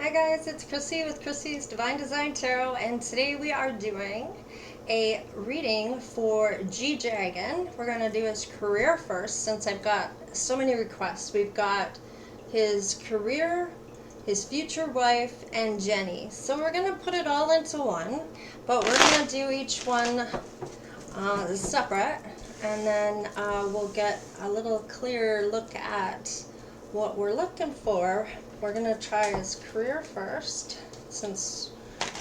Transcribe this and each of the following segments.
Hi guys, it's Chrissie with Chrissie's Divine Design Tarot, and today we are doing a reading for G-Dragon. We're going to do his career first since I've got so many requests. We've got his career, his future wife, and Jennie. So we're going to put it all into one, but we're going to do each one separate, and then we'll get a little clearer look at what we're looking for. We're going to try his career first, since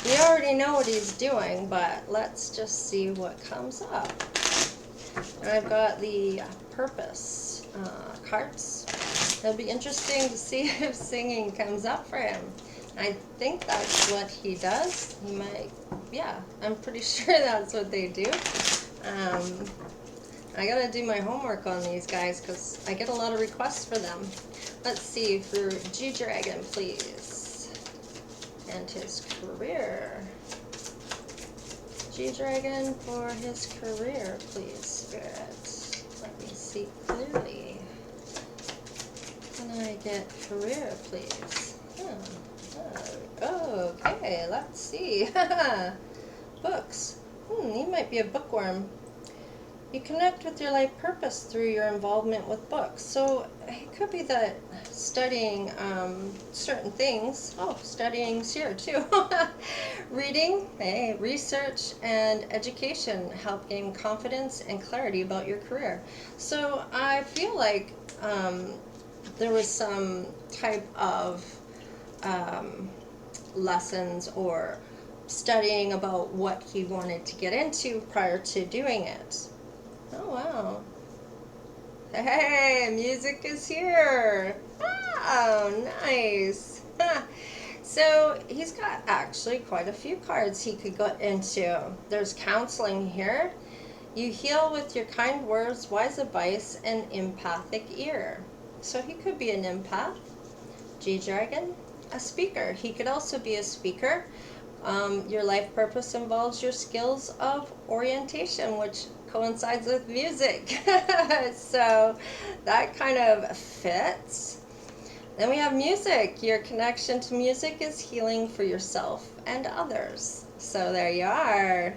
we already know what he's doing, but let's just see what comes up. And I've got the purpose cards. It'll be interesting to see if singing comes up for him. I think that's what he does. He might, yeah, I'm pretty sure that's what they do. I gotta do my homework on these guys because I get a lot of requests for them. Let's see, for G-Dragon, please. And his career. G-Dragon for his career, please, Spirit. Let me see clearly. Can I get career, please? Oh, okay, let's see. Books. You might be a bookworm. You connect with your life purpose through your involvement with books. So it could be that studying certain things, studying's here too, reading, research, and education help gain confidence and clarity about your career. So I feel like there was some type of lessons or studying about what he wanted to get into prior to doing it. Oh, wow. Hey, music is here. Oh, nice. So he's got actually quite a few cards he could go into. There's counseling here. You heal with your kind words, wise advice, and empathic ear. So he could be an empath. G-Dragon, a speaker. He could also be a speaker. Your life purpose involves your skills of orientation, which coincides with music. So that kind of fits. Then we have music. Your connection to music is healing for yourself and others. So there you are.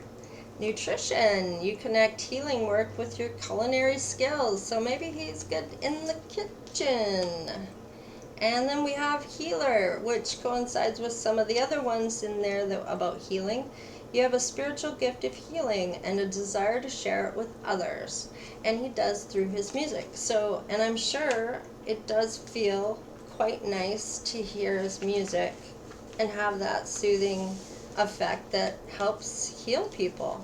Nutrition. You connect healing work with your culinary skills. So maybe he's good in the kitchen. And then we have healer, which coincides with some of the other ones in there about healing. You have a spiritual gift of healing and a desire to share it with others. And he does through his music. So, and I'm sure it does feel quite nice to hear his music and have that soothing effect that helps heal people.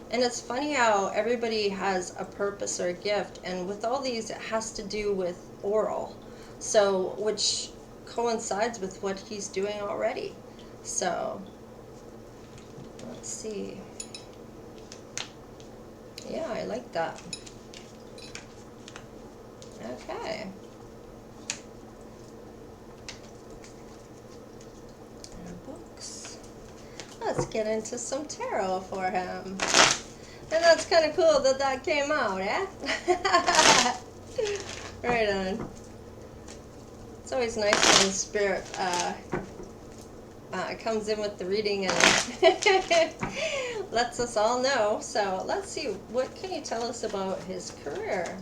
And it's funny how everybody has a purpose or a gift, and with all these it has to do with oral. So, which coincides with what he's doing already. So, let's see. Yeah, I like that. Okay. And books. Let's get into some tarot for him. And that's kind of cool that that came out, eh? Right on. It's always nice when spirit comes in with the reading and lets us all know. So let's see, what can you tell us about his career?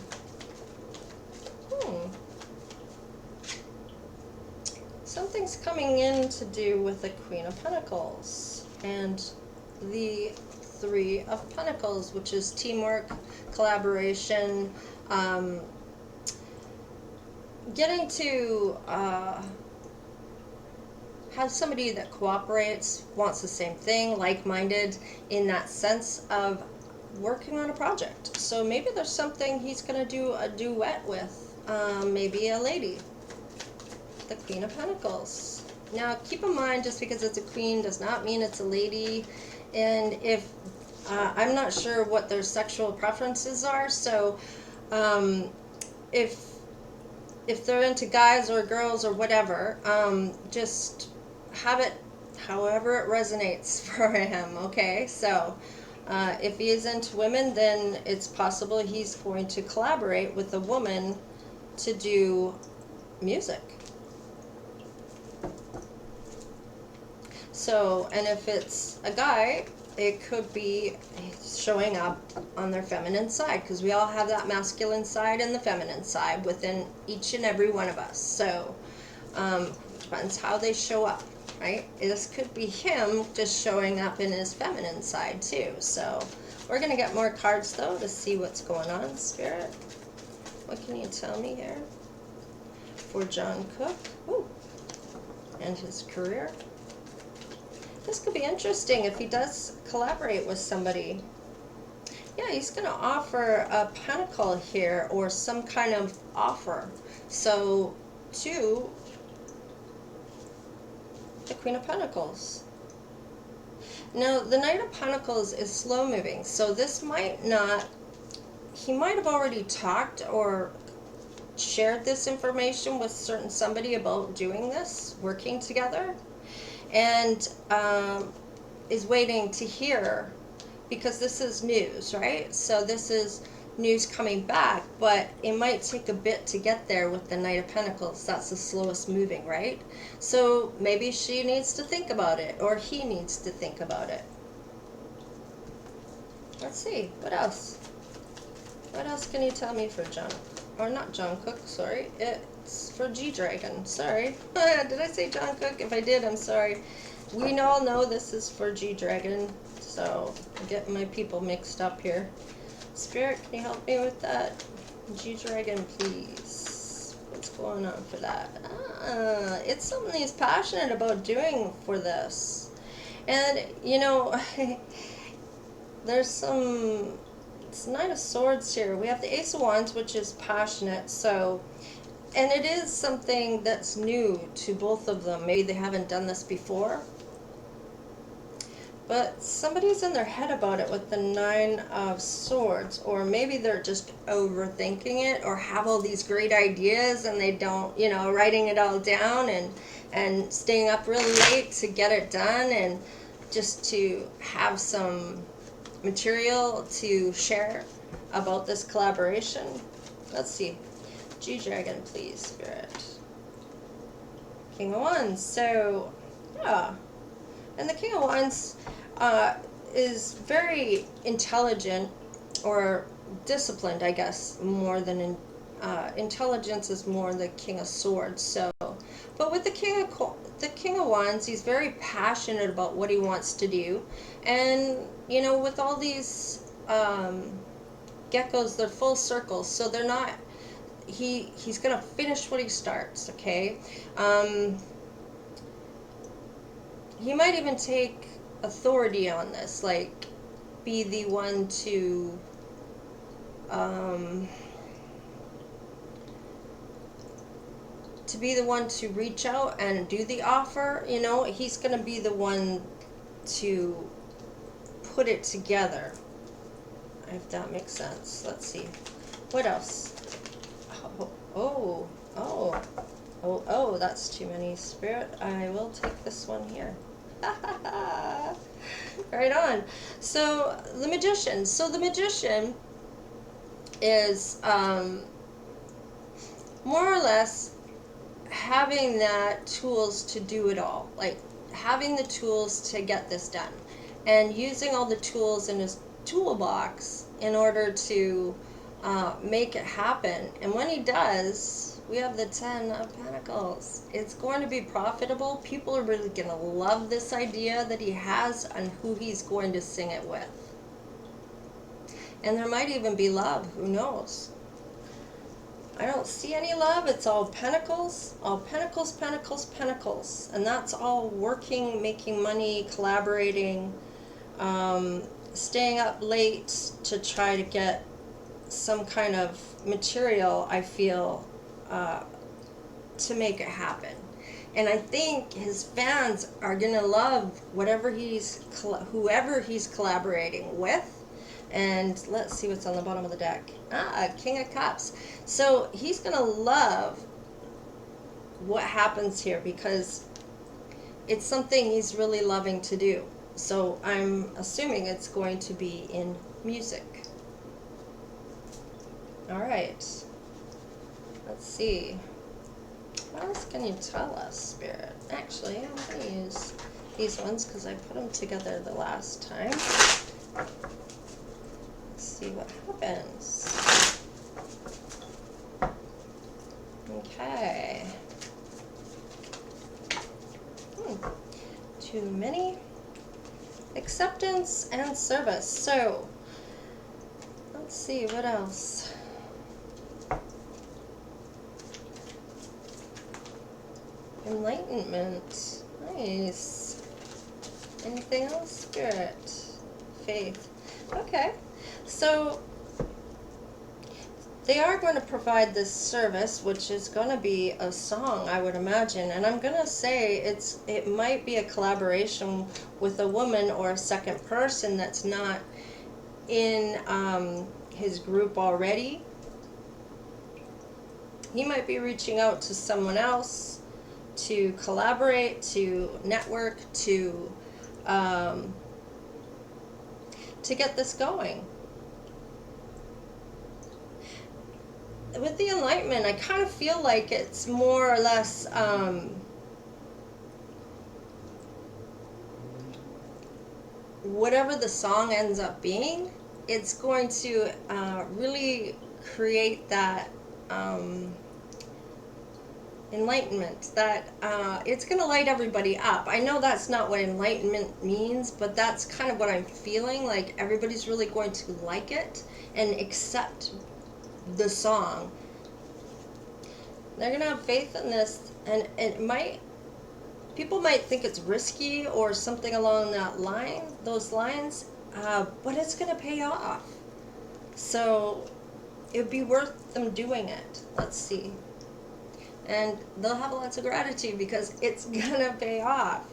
Something's coming in to do with the Queen of Pentacles and the Three of Pentacles, which is teamwork, collaboration, getting to have somebody that cooperates, wants the same thing, like-minded in that sense of working on a project. So maybe there's something he's going to do a duet with, maybe a lady, the Queen of Pentacles. Now keep in mind, just because it's a queen does not mean it's a lady, and if I'm not sure what their sexual preferences are, so if they're into guys or girls or whatever, just have it however it resonates for him, okay? So if he is into women, then it's possible he's going to collaborate with a woman to do music. So, and if it's a guy, it could be showing up on their feminine side, because we all have that masculine side and the feminine side within each and every one of us. So, depends how they show up, right? This could be him just showing up in his feminine side too. So, we're going to get more cards though to see what's going on, Spirit. What can you tell me here for John Cook? Ooh. And his career. This could be interesting if he does collaborate with somebody. Yeah, he's going to offer a pentacle here, or some kind of offer. So, to the Queen of Pentacles. Now, the Knight of Pentacles is slow moving, so this might not, he might have already talked or shared this information with somebody about doing this, working together, and is waiting to hear, because this is news, right? So this is news coming back, but it might take a bit to get there with the Knight of Pentacles. That's the slowest moving, right? So maybe she needs to think about it, or he needs to think about it. Let's see, what else? What else can you tell me for John, or not John Cook, sorry, it's for G-Dragon, sorry. Did I say John Cook? If I did, I'm sorry. We all know this is for G-Dragon, so I'm getting my people mixed up here. Spirit, can you help me with that? G-Dragon, please. What's going on for that? It's something he's passionate about doing for this. And, you know, there's some, it's Knight of Swords here. We have the Ace of Wands, which is passionate, so, and it is something that's new to both of them. Maybe they haven't done this before. But somebody's in their head about it with the Nine of Swords, or maybe they're just overthinking it, or have all these great ideas and they don't, you know, writing it all down and staying up really late to get it done, and just to have some material to share about this collaboration. Let's see. G-Dragon, please, Spirit. King of Wands. So, yeah. And the King of Wands is very intelligent, or disciplined, I guess, more than intelligence is more the King of Swords. So, but with the King of Wands, he's very passionate about what he wants to do, and you know, with all these geckos, they're full circles, so they're not. He's gonna finish what he starts. Okay. He might even take authority on this, like be the one to be the one to reach out and do the offer. You know, he's going to be the one to put it together, if that makes sense. Let's see. What else? Oh, that's too many, Spirit. I will take this one here. Right on. So the Magician. So the Magician is more or less having that tools to do it all, like having the tools to get this done, and using all the tools in his toolbox in order to make it happen. And when he does, we have the 10 of Pentacles. It's going to be profitable. People are really going to love this idea that he has and who he's going to sing it with. And there might even be love. Who knows? I don't see any love. It's all Pentacles. All Pentacles, Pentacles, Pentacles. And that's all working, making money, collaborating, staying up late to try to get some kind of material, I feel, to make it happen. And I think his fans are gonna love whoever he's collaborating with. And let's see what's on the bottom of the deck. King of Cups. So he's gonna love what happens here, because it's something he's really loving to do. So I'm assuming it's going to be in music. All right. Let's see. What else can you tell us, Spirit? Actually, I'm going to use these ones because I put them together the last time. Let's see what happens. Okay. Too many. Acceptance and service. So, let's see what else. Enlightenment. Nice. Anything else? Spirit. Faith. Okay. So, they are going to provide this service, which is going to be a song, I would imagine. And I'm going to say it might be a collaboration with a woman or a second person that's not in his group already. He might be reaching out to someone else to collaborate, to network, to get this going. With the Enlightenment, I kind of feel like it's more or less whatever the song ends up being, it's going to really create that enlightenment, that it's going to light everybody up. I know that's not what enlightenment means, but that's kind of what I'm feeling, like everybody's really going to like it and accept the song. They're going to have faith in this, and it might, people might think it's risky or something along those lines, but it's going to pay off. So it would be worth them doing it. Let's see. And they'll have lots of gratitude because it's going to pay off.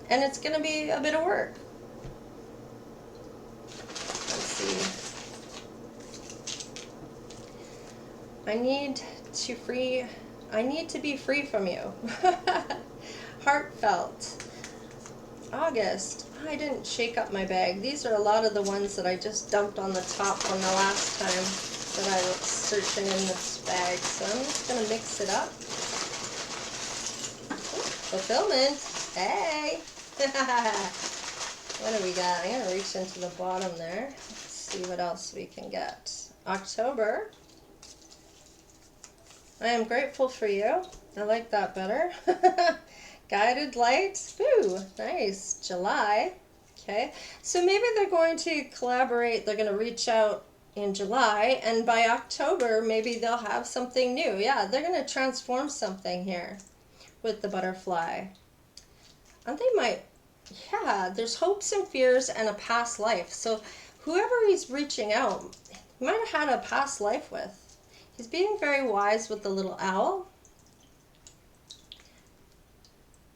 And it's going to be a bit of work. Let's see. I need to be free from you. Heartfelt. August. I didn't shake up my bag. These are a lot of the ones that I just dumped on the top from the last time that I was searching in this bag. So I'm just going to mix it up. Fulfillment. Hey! What do we got? I'm going to reach into the bottom there. Let's see what else we can get. October. I am grateful for you. I like that better. Guided light. Ooh, nice. July. Okay. So maybe they're going to collaborate. They're going to reach out in July, and by October, maybe they'll have something new. Yeah, they're going to transform something here with the butterfly. And they might, yeah, there's hopes and fears and a past life. So whoever he's reaching out, he might have had a past life with. He's being very wise with the little owl.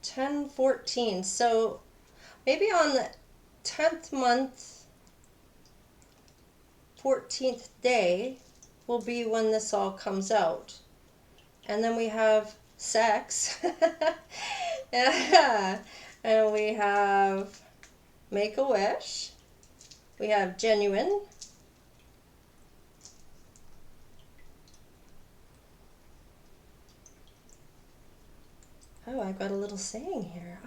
10/14. So maybe on the 10th month, 14th day will be when this all comes out. And then we have sex. Yeah. And we have make a wish. We have genuine. Oh, I've got a little saying here.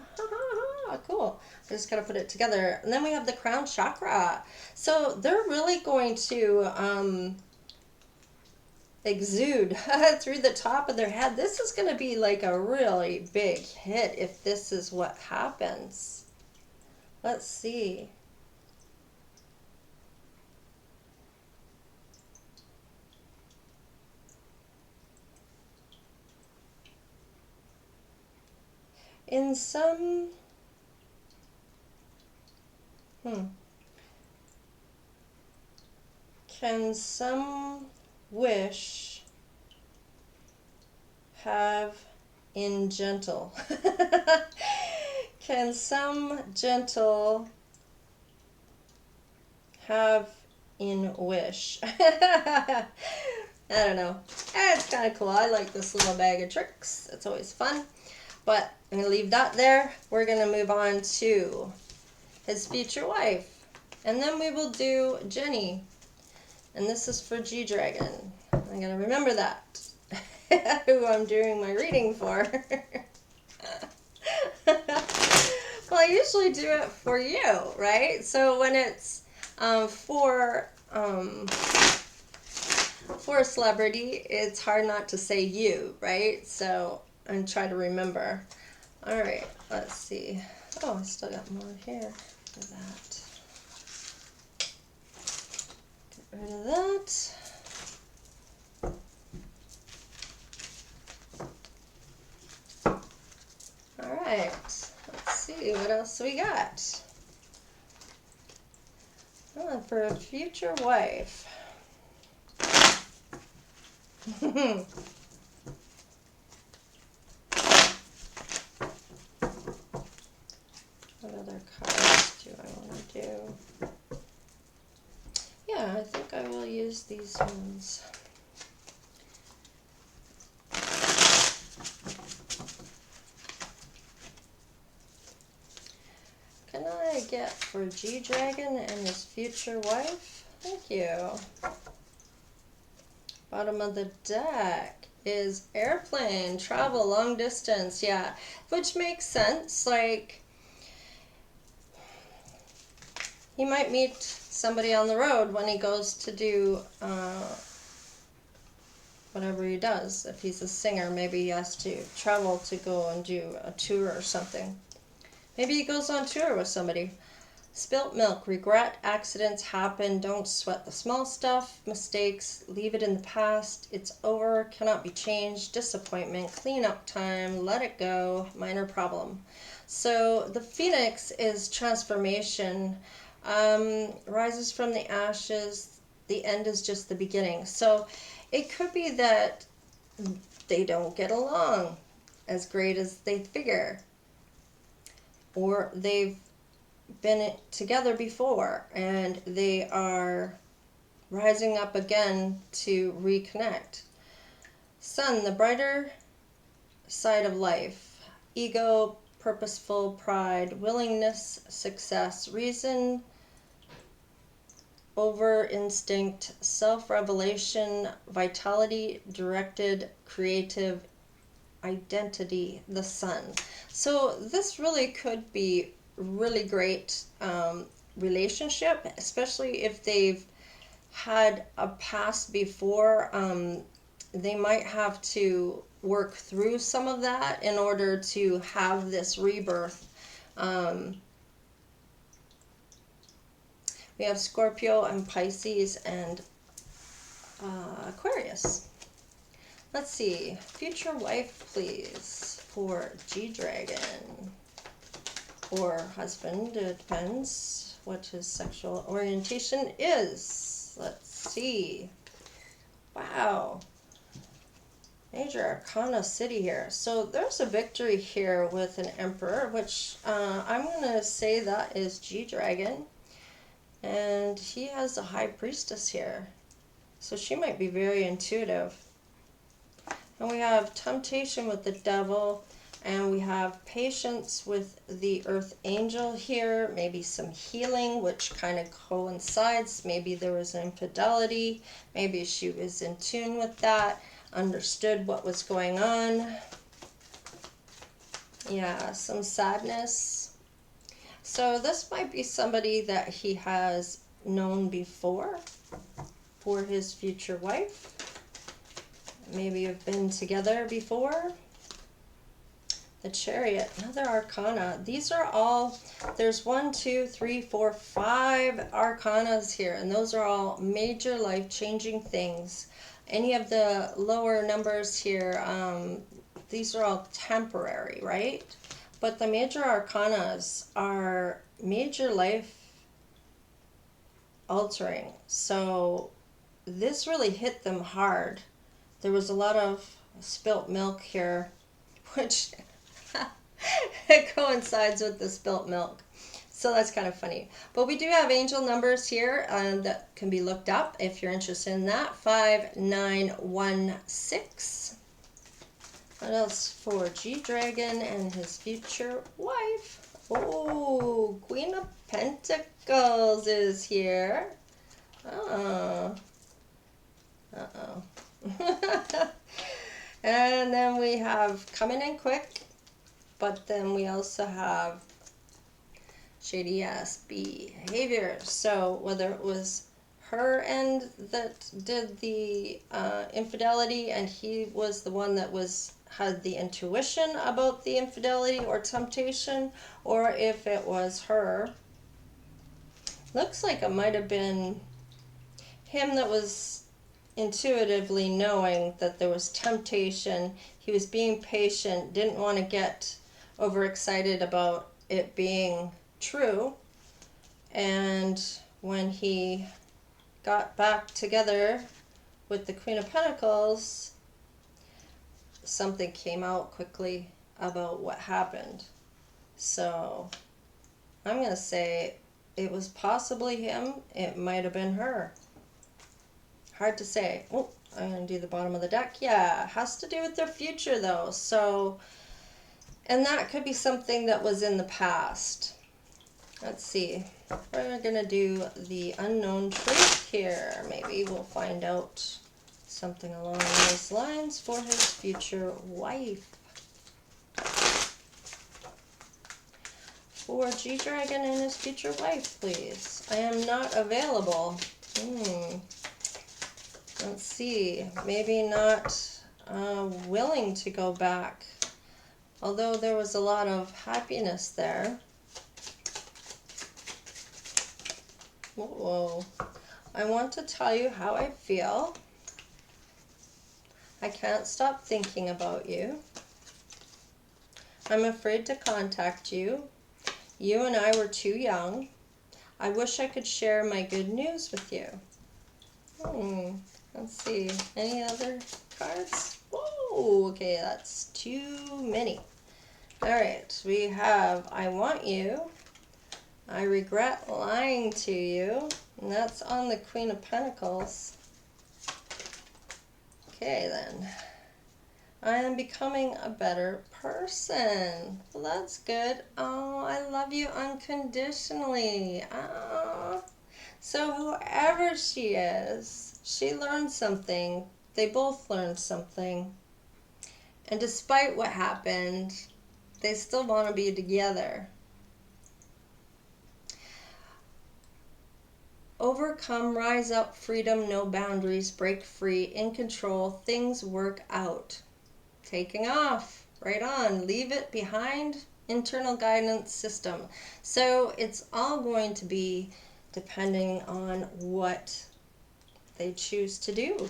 Cool. I just got to put it together. And then we have the crown chakra. So they're really going to exude through the top of their head. This is going to be like a really big hit if this is what happens. Let's see. In some, can some wish have in gentle? Can some gentle have in wish? I don't know. It's kind of cool. I like this little bag of tricks. It's always fun. But I'm going to leave that there. We're going to move on to his future wife. And then we will do Jennie. And this is for G-Dragon. I'm going to remember that. Who I'm doing my reading for. usually do it for you, right? So when it's for a celebrity, it's hard not to say you, right? So I'm trying to remember. All right, let's see. Oh, I still got more here for that. Get rid of that. All right, let's see what else we got. Oh, for a future wife. What other cards do I want to do? Yeah, I think I will use these ones. Can I get for G-Dragon and his future wife? Thank you. Bottom of the deck is airplane, travel, long distance, yeah, which makes sense. Like, he might meet somebody on the road when he goes to do whatever he does. If he's a singer, maybe he has to travel to go and do a tour or something. Maybe he goes on tour with somebody. Spilt milk, regret, accidents happen, don't sweat the small stuff, mistakes, leave it in the past, it's over, cannot be changed, disappointment, clean up time, let it go, minor problem. So the phoenix is transformation, rises from the ashes, the end is just the beginning. So it could be that they don't get along as great as they figure, or they've been together before and they are rising up again to reconnect. Sun, the brighter side of life, ego, purposeful pride, willingness, success, reason over instinct, self-revelation, vitality, directed, creative, identity, the sun. So this really could be really great relationship, especially if they've had a past before. They might have to work through some of that in order to have this rebirth. We have Scorpio and Pisces and Aquarius. Let's see, future wife, please, for G-Dragon. Or husband, it depends what his sexual orientation is. Let's see. Wow. Major Arcana City here. So there's a victory here with an Emperor, which I'm going to say that is G-Dragon. And he has a High Priestess here. So she might be very intuitive. And we have Temptation with the Devil. And we have Patience with the Earth Angel here. Maybe some healing, which kind of coincides. Maybe there was infidelity. Maybe she was in tune with that. Understood what was going on. Yeah, some sadness. So this might be somebody that he has known before for his future wife. Maybe have been together before. The Chariot, another Arcana. These are all, there's 1, 2, 3, 4, 5 Arcanas here, and those are all major life-changing things. Any of the lower numbers here, these are all temporary, right? But the major Arcanas are major life-altering. So this really hit them hard. There was a lot of spilt milk here, which it coincides with the spilt milk. So that's kind of funny. But we do have angel numbers here that can be looked up if you're interested in that. 5916. What else for G-Dragon and his future wife? Oh, Queen of Pentacles is here. Oh. Uh-oh. And then we have Coming in Quick. But then we also have shady ass behavior. So whether it was her end that did the infidelity and he was the one that had the intuition about the infidelity or temptation, or if it was her. Looks like it might have been him that was intuitively knowing that there was temptation. He was being patient, didn't want to get overexcited about it being true. And when he got back together with the Queen of Pentacles, something came out quickly about what happened. So I'm going to say it was possibly him. It might have been her. Hard to say. Oh, I'm going to do the bottom of the deck. Yeah, it has to do with their future though. So, and that could be something that was in the past. Let's see. We're going to do the unknown truth here. Maybe we'll find out something along those lines for his future wife. For G-Dragon and his future wife, please. I am not available. Let's see. Maybe not willing to go back. Although there was a lot of happiness there. Whoa. I want to tell you how I feel. I can't stop thinking about you. I'm afraid to contact you. You and I were too young. I wish I could share my good news with you. Let's see. Any other cards? Whoa, okay, that's too many. Alright, we have I want you. I regret lying to you. And that's on the Queen of Pentacles. Okay, then. I am becoming a better person. Well, that's good. Oh, I love you unconditionally. Oh. So whoever she is, she learned something. They both learned something. And despite what happened, they still want to be together. Overcome, rise up, freedom, no boundaries, break free, in control, things work out. Taking off, right on, leave it behind, internal guidance system. So it's all going to be depending on what they choose to do.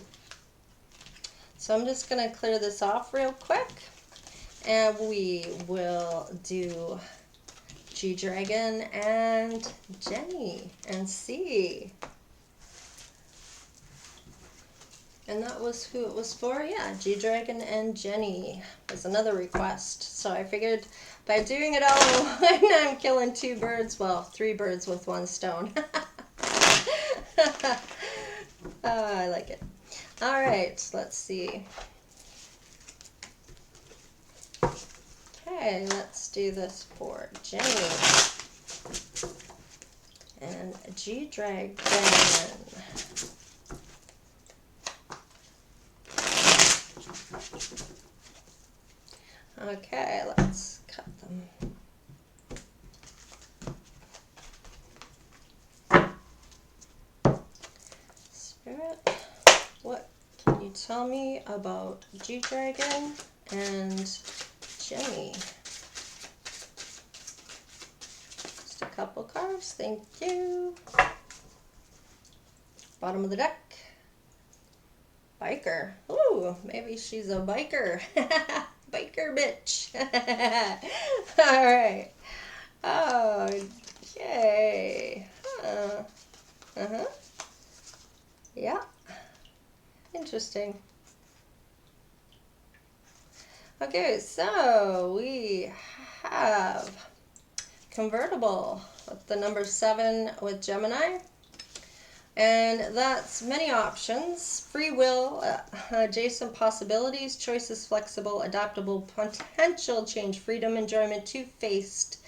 So I'm just going to clear this off real quick, and we will do G-Dragon and Jennie and see. And that was who it was for? Yeah, G-Dragon and Jennie was another request. So I figured by doing it all, I'm killing two birds, well, three birds with one stone. Oh, I like it. All right, let's see. Okay, let's do this for Jennie and G-Dragon. Okay, let's cut them. Spirit, what can you tell me about G-Dragon and Jennie? Just a couple cards, thank you. Bottom of the deck. Biker. Ooh, maybe she's a biker. Biker bitch. Alright. Oh, yay. Yeah. Interesting. Okay, so we have convertible with the number 7 with Gemini. And that's many options. Free will, adjacent possibilities, choices, flexible, adaptable, potential change, freedom, enjoyment, two-faced,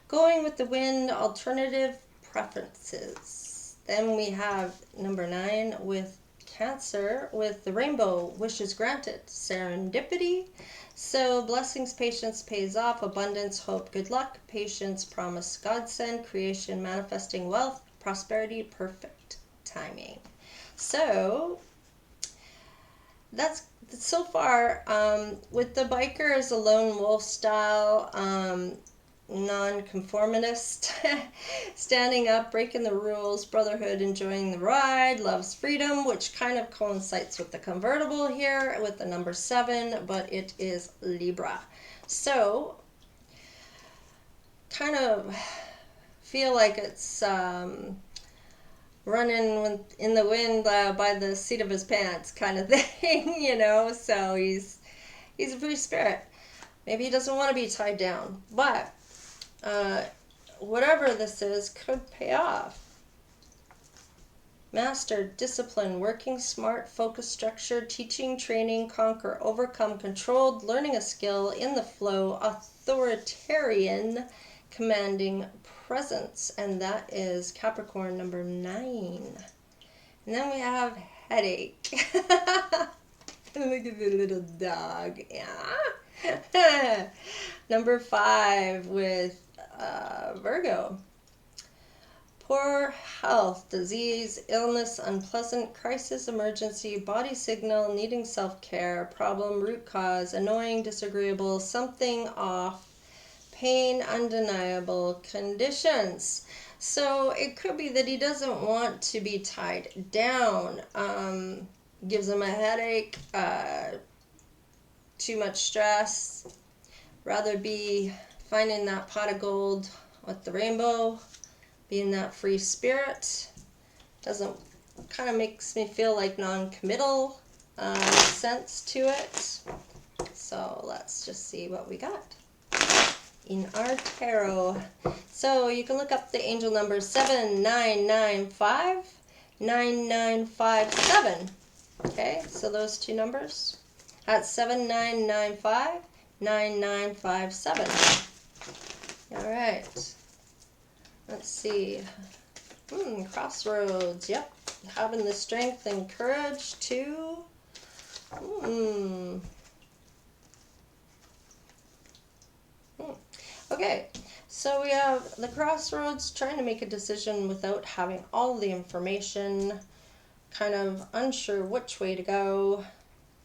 going with the wind, alternative preferences. Then we have number 9 with Cancer with the rainbow, wishes granted, serendipity. So blessings, patience pays off, abundance, hope, good luck, patience, promise, godsend, creation, manifesting wealth, prosperity, perfect timing. So that's so far. With the biker as a lone wolf style, non-conformist, standing up, breaking the rules, brotherhood, enjoying the ride, loves freedom, which kind of coincides with the convertible here with the number 7, but it is Libra. So kind of feel like it's running in the wind by the seat of his pants kind of thing, you know. So he's a free spirit. Maybe he doesn't want to be tied down, but whatever this is could pay off. Master, discipline, working smart, focus, structure, teaching, training, conquer, overcome, controlled, learning a skill, in the flow, authoritarian, commanding presence. And that is Capricorn number 9. And then we have headache. Look at the little dog. Yeah. Number 5 with Virgo. Poor health, disease, illness, unpleasant, crisis, emergency, body signal, needing self-care, problem, root cause, annoying, disagreeable, something off, pain, undeniable, conditions. So it could be that he doesn't want to be tied down. Gives him a headache, too much stress, rather be finding that pot of gold with the rainbow, being that free spirit. Doesn't, kind of makes me feel like non-committal sense to it. So let's just see what we got in our tarot. So you can look up the angel number 7995 9957. Okay, so those two numbers. That's 7995 9957. All right. Let's see. Crossroads. Yep. Having the strength and courage to. Okay. So we have the crossroads, trying to make a decision without having all the information. Kind of unsure which way to go.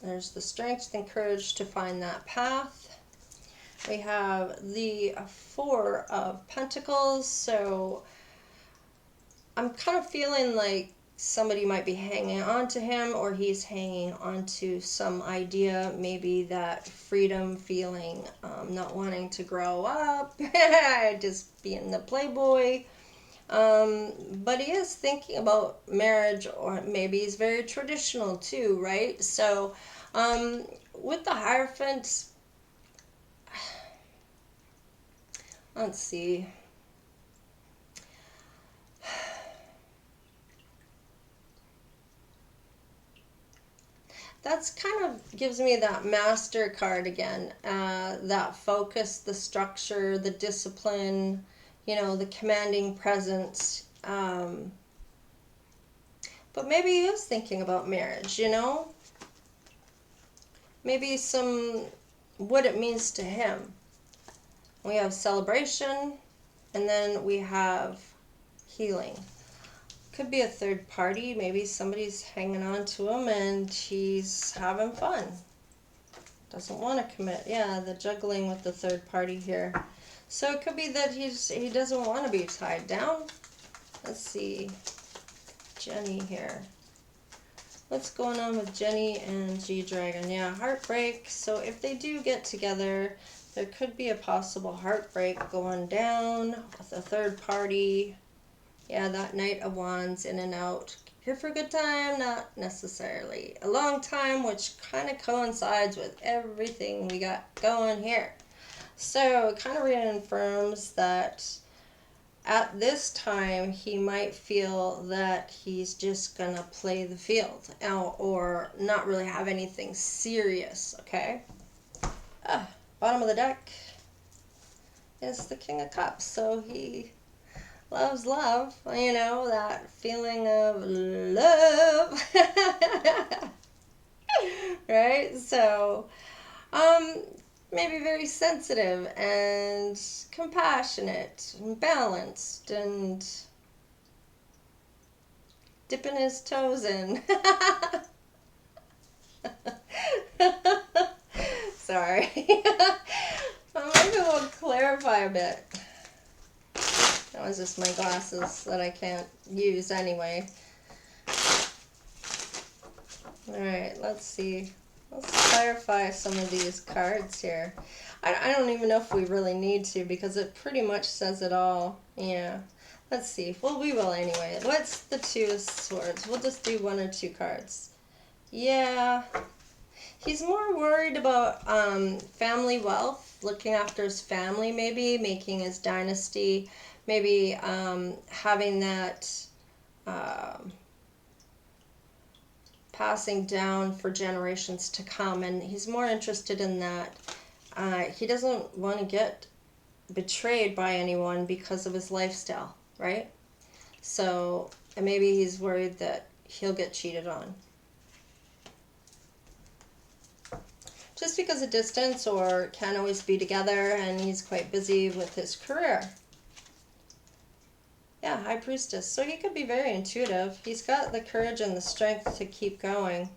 There's the strength and courage to find that path. We have the 4 of Pentacles, so I'm kind of feeling like somebody might be hanging on to him, or he's hanging on to some idea, maybe that freedom feeling, not wanting to grow up, just being the playboy. But he is thinking about marriage, or maybe he's very traditional too, right? So with the Hierophant, let's see. That's kind of gives me that Master card again. That focus, the structure, the discipline, you know, the commanding presence. But maybe he is thinking about marriage, you know? Maybe what it means to him. We have celebration, and then we have healing. Could be a third party. Maybe somebody's hanging on to him and he's having fun. Doesn't want to commit. Yeah, the juggling with the third party here. So it could be that he doesn't want to be tied down. Let's see. Jennie here. What's going on with Jennie and G-Dragon? Yeah, heartbreak. So if they do get together, there could be a possible heartbreak going down with a third party. Yeah, that Knight of Wands, in and out. Here for a good time, not necessarily a long time, which kind of coincides with everything we got going here. So it kind of reaffirms that at this time he might feel that he's just going to play the field or not really have anything serious, okay? Bottom of the deck is the King of Cups, so he loves love, you know, that feeling of love. Right? So, um, maybe very sensitive and compassionate and balanced and dipping his toes in. Sorry. Well, maybe we'll clarify a bit. That was just my glasses that I can't use anyway. Alright, let's see. Let's clarify some of these cards here. I don't even know if we really need to because it pretty much says it all. Yeah. Let's see. Well, we will anyway. What's the Two of Swords? We'll just do one or two cards. Yeah. He's more worried about family wealth, looking after his family maybe, making his dynasty, maybe having that passing down for generations to come, and he's more interested in that. He doesn't want to get betrayed by anyone because of his lifestyle, right? So, and maybe he's worried that he'll get cheated on. Just because of distance, or can't always be together, and he's quite busy with his career. Yeah, High Priestess. So he could be very intuitive. He's got the courage and the strength to keep going,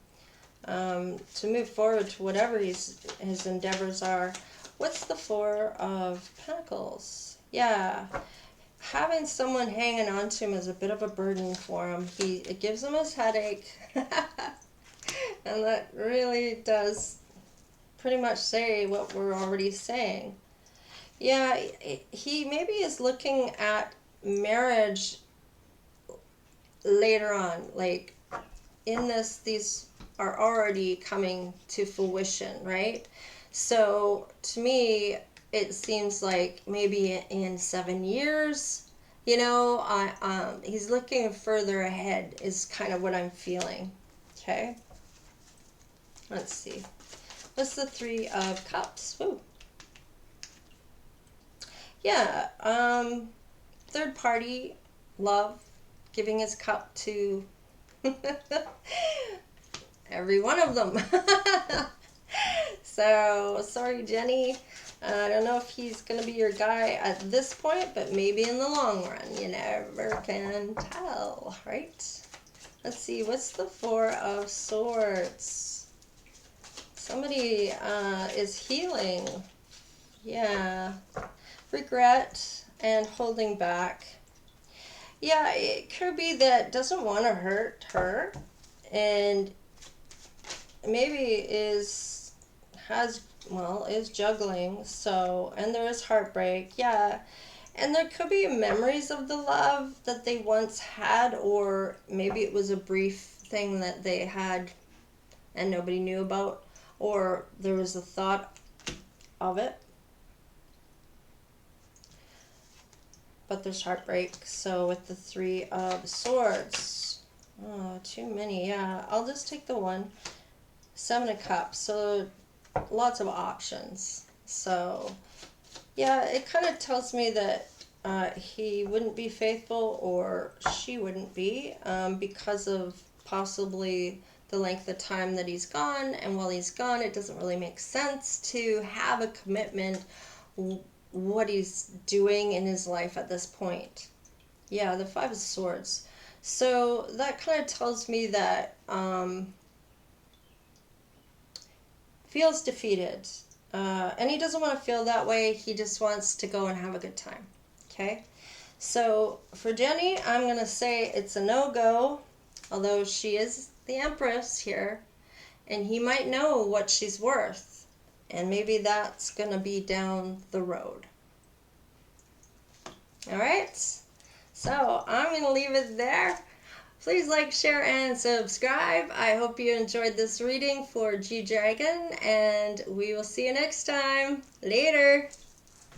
to move forward to whatever his endeavors are. What's the Four of Pentacles? Yeah, having someone hanging on to him is a bit of a burden for him. It gives him his headache, and that really does pretty much say what we're already saying. Yeah, he maybe is looking at marriage later on, like in this, these are already coming to fruition, right? So to me, it seems like maybe in 7 years, you know, he's looking further ahead is kind of what I'm feeling. Okay, let's see. What's the Three of Cups? Ooh. Yeah, third party love, giving his cup to every one of them. So, sorry, Jennie. I don't know if he's going to be your guy at this point, but maybe in the long run. You never can tell, right? Let's see, what's the Four of Swords? Somebody is healing. Yeah. Regret and holding back. Yeah, it could be that doesn't want to hurt her, and maybe is juggling. So, and there is heartbreak. Yeah, and there could be memories of the love that they once had, or maybe it was a brief thing that they had and nobody knew about, or there was a thought of it. But there's heartbreak. So with the Three of Swords, oh, too many. Yeah, I'll just take the one. Seven of Cups. So lots of options. So yeah, it kind of tells me that he wouldn't be faithful, or she wouldn't be, because of possibly the length of time that he's gone. And while he's gone, it doesn't really make sense to have a commitment, what he's doing in his life at this point. Yeah, the Five of Swords. So that kind of tells me that feels defeated. And he doesn't want to feel that way. He just wants to go and have a good time. Okay? So for Jennie, I'm going to say it's a no-go, although she is the Empress here, and he might know what she's worth, and maybe that's going to be down the road. All right, so I'm going to leave it there. Please like, share, and subscribe. I hope you enjoyed this reading for G Dragon, and we will see you next time. Later.